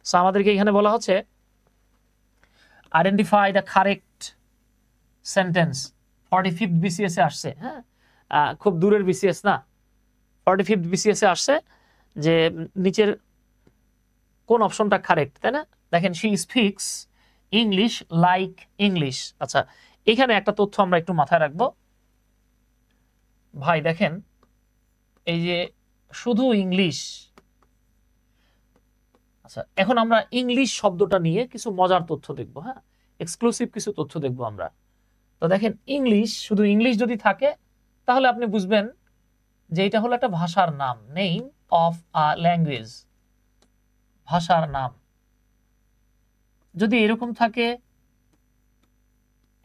So আমাদেরকে এখানে বলা হচ্ছে identify the correct sentence. 45th BCS এ আসছে, হ্যাঁ, খুব দূরের BCS না, 45th BCS এ আসছে যে নিচের কোন অপশনটা কারেক্ট, তাই না? দেখেন, she speaks English like English. আচ্ছা, এখানে একটা তথ্য আমরা একটু মাথায় রাখবো ভাই। দেখেন, এই যে শুধু ইংলিশ, আচ্ছা এখন আমরা ইংলিশ শব্দটা নিয়ে কিছু মজার তথ্য দেখবো, হ্যাঁ, এক্সক্লুসিভ কিছু তথ্য দেখবো আমরা। তো দেখেন, ইংলিশ, শুধু ইংলিশ যদি থাকে তাহলে আপনি বুঝবেন যে এটা হলো একটা ভাষার নাম, নেম অফ আ ল্যাঙ্গুয়েজ, ভাষার নাম। যদি এরকম থাকে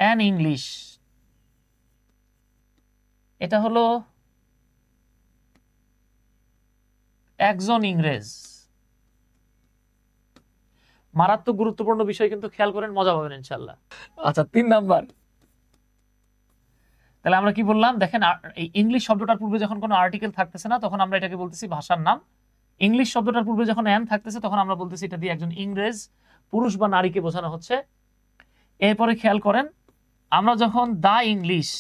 অ্যান ইংলিশ, এটা হলো একজন ইংরেজ। মারাত্মক গুরুত্বপূর্ণ বিষয় কিন্তু, খেয়াল করেন, মজা পাবেন ইনশাল্লাহ। আচ্ছা, 3 নাম্বার, তাহলে আমরা কি বললাম? দেখেন, এই ইংলিশ শব্দটার পূর্বে যখন কোনো আর্টিকেল থাকতেছে না তখন আমরা এটাকে বলতেছি ভাষার নাম। ইংলিশ শব্দটার পূর্বে যখন অ্যান থাকতেছে তখন আমরা বলতেছি এটা দিয়ে একজন ইংরেজ পুরুষ বা নারীকে বোঝানো হচ্ছে। এরপরে খেয়াল করেন, আমরা যখন দা ইংলিশ,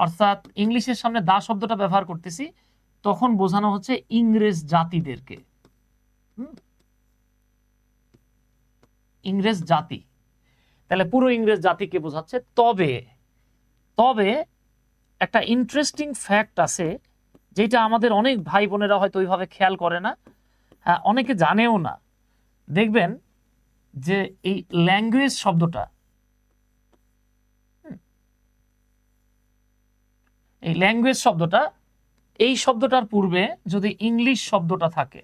অর্থাৎ ইংলিশের সামনে দা শব্দটা ব্যবহার করতেছি তখন বোঝানো হচ্ছে ইংরেজ জাতিদেরকে, ইংরেজ জাতি, তাহলে পুরো ইংরেজ জাতিকে বোঝাচ্ছে। তবে তবে একটা ইন্টারেস্টিং ফ্যাক্ট আছে যেটা আমাদের অনেক ভাই বোনেরা হয়তো ওইভাবে খেয়াল করে না, হ্যাঁ, অনেকে জানেও না। দেখবেন যে এই ল্যাঙ্গুয়েজ শব্দটা, এই ল্যাঙ্গুয়েজ শব্দটা, এই শব্দটার পূর্বে যদি ইংলিশ শব্দটা থাকে,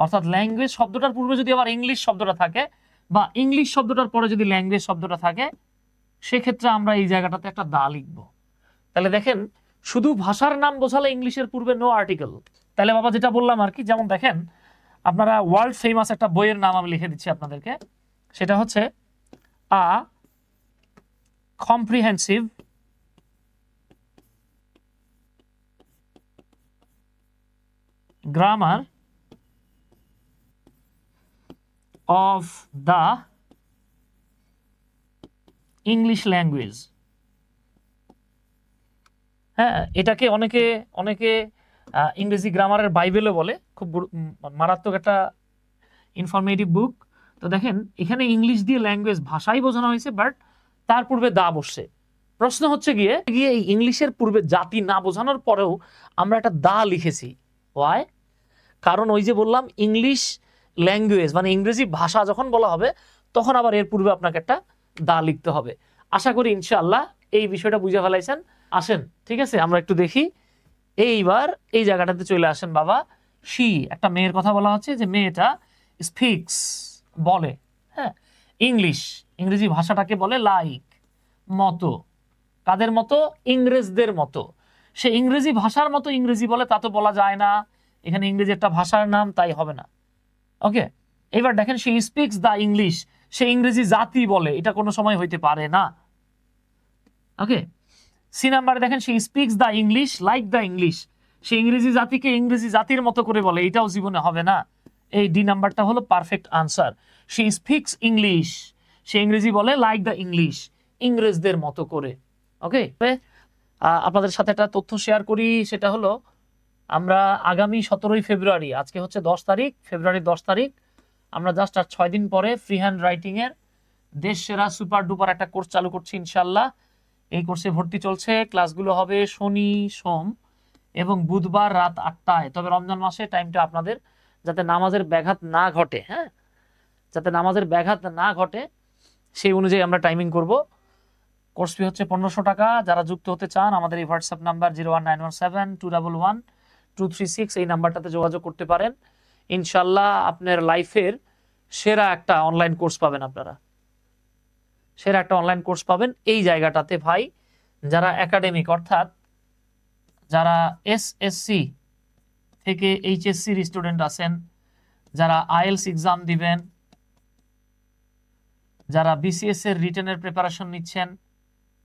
অর্থাৎ ল্যাঙ্গুয়েজ শব্দটার পূর্বে যদি আবার ইংলিশ শব্দটা থাকে বা ইংলিশ শব্দটার পরে যদি ল্যাঙ্গুয়েজ শব্দটা থাকে, সেক্ষেত্রে আমরা এই জায়গাটাতে একটা দা লিখব। তাহলে দেখেন, শুধু ভাষার নাম বোঝালে ইংলিশের পূর্বে নো আর্টিকেল। তাহলে বাবা যেটা বললাম আর কি, যেমন দেখেন, আপনারা ওয়ার্ল্ড ফেমাস একটা বইয়ের নাম আমি লিখে দিচ্ছি আপনাদেরকে, সেটা হচ্ছে a comprehensive grammar of the English language. হ্যাঁ, এটাকে অনেকে অনেকে ইংরেজি গ্রামারের বাইবেলও বলে, খুব মারাত্মক একটা ইনফরমেটিভ বুক। তো দেখেন, এখানে ইংলিশ দিয়ে ল্যাঙ্গুয়েজ, ভাষাই বোঝানো হয়েছে, বাট তার পূর্বে দা বসছে। প্রশ্ন হচ্ছে গিয়ে এই ইংলিশের পূর্বে জাতি না বোঝানোর পরেও আমরা একটা দা লিখেছি। ওয়াই? কারণ ওই যে বললাম, ইংলিশ ল্যাঙ্গুয়েজ মানে ইংরেজি ভাষা যখন বলা হবে তখন আবার এর পূর্বে আপনাকে একটা দা লিখতে হবে। আশা করি ইনশাআল্লাহ এই বিষয়টা বুঝে ফেলাইছেন। আসেন, ঠিক আছে, আমরা একটু দেখি। এইবার এই জায়গাটাতে চলে আসেন বাবা। শি, একটা মেয়ের কথা বলা হচ্ছে, যে মেয়েটা স্পিক্স, বলে, হ্যাঁ, ইংলিশ, ইংরেজি ভাষাটাকে বলে লাইক, মতো। কাদের মতো? ইংরেজদের মতো। সে ইংরেজি ভাষার মতো ইংরেজি বলে, তা তো বলা যায় না, এখানে ইংরেজি একটা ভাষার নাম, তাই হবে না। ওকে, এবার দেখেন, সে স্পিক্স দ্য ইংলিশ, সে ইংরেজি জাতি বলে, এটা কোনো সময় হইতে পারে না। ওকে, সি নাম্বারে দেখেন, সে speaks the English like the English, সে ইংরেজি জাতিকে ইংরেজি জাতির মতো করে বলে, এটাও জীবনে হবে না। এই ডি নাম্বারটা হলো পারফেক্ট আনসার। সে স্পিক্স ইংলিশ, সে ইংরেজি বলে লাইক দ্য ইংলিশ, ইংরেজদের মতো করে। ওকে, আপনাদের সাথে একটা তথ্য শেয়ার করি, সেটা হলো আমরা আগামী 17ই ফেব্রুয়ারি, আজকে হচ্ছে 10 তারিখ, ফেব্রুয়ারির 10 তারিখ, আমরা জাস্ট আর 6 দিন পরে ফ্রি হ্যান্ড রাইটিং এর দেশ সেরা সুপার ডুপার একটা কোর্স চালু করছি ইনশাল্লাহ। এই কোর্সে ভর্তি চলছে, ক্লাসগুলো হবে শনি, সোম এবং বুধবার রাত 8টায়। তবে রমজান মাসে টাইমটা আপনাদের যাতে নামাজের ব্যাঘাত না ঘটে, হ্যাঁ, যাতে নামাজের ব্যাঘাত না ঘটে সেই অনুযায়ী আমরা টাইমিং করব। কোর্স ফি হচ্ছে 1500 টাকা। যারা যুক্ত হতে চান আমাদের এই হোয়াটসঅ্যাপ নাম্বার 01917211236 এই নাম্বারটাতে যোগাযোগ করতে পারেন। ইনশাল্লাহ আপনার লাইফের সেরা একটা অনলাইন কোর্স পাবেন, আপনারা সেরা একটা অনলাইন কোর্স পাবেন এই জায়গাটাতে ভাই। যারা একাডেমিক, অর্থাৎ যারা এসএসসি থেকে এইচএসসির স্টুডেন্ট আছেন, যারা আইএলস এক্সাম দিবেন, যারা বিসিএস এর রিটেনের প্রিপারেশন নিচ্ছেন,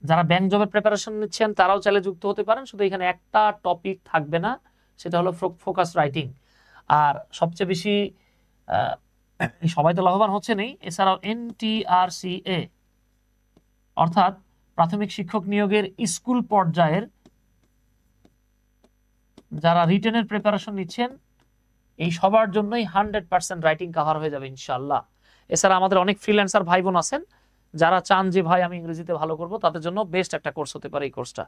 যারা ব্যাংক জবের প্রিপারেশন নিচ্ছেন, তারাও চাইলে যুক্ত হতে পারেন। শুধু এখানে একটা টপিক থাকবে না, সেটা হলো ফোকাস রাইটিং। আর সবচেয়ে বেশি সবাই তো লাভবান হচ্ছে নেই, এছাড়াও NTRCA অর্থাৎ প্রাথমিক শিক্ষক নিয়োগের স্কুল পর্যায়ের যারা রিটেনের প্রিপারেশন নিচ্ছেন এই সবার জন্যই 100% রাইটিং কভার হয়ে যাবে ইনশাআল্লাহ। এছাড়া আমাদের অনেক ফ্রিল্যান্সার ভাই বোন আছেন যারা চান যে ভাই আমি ইংরেজিতে ভালো করব, তাদের জন্য বেস্ট একটা কোর্স হতে পারে এই কোর্সটা।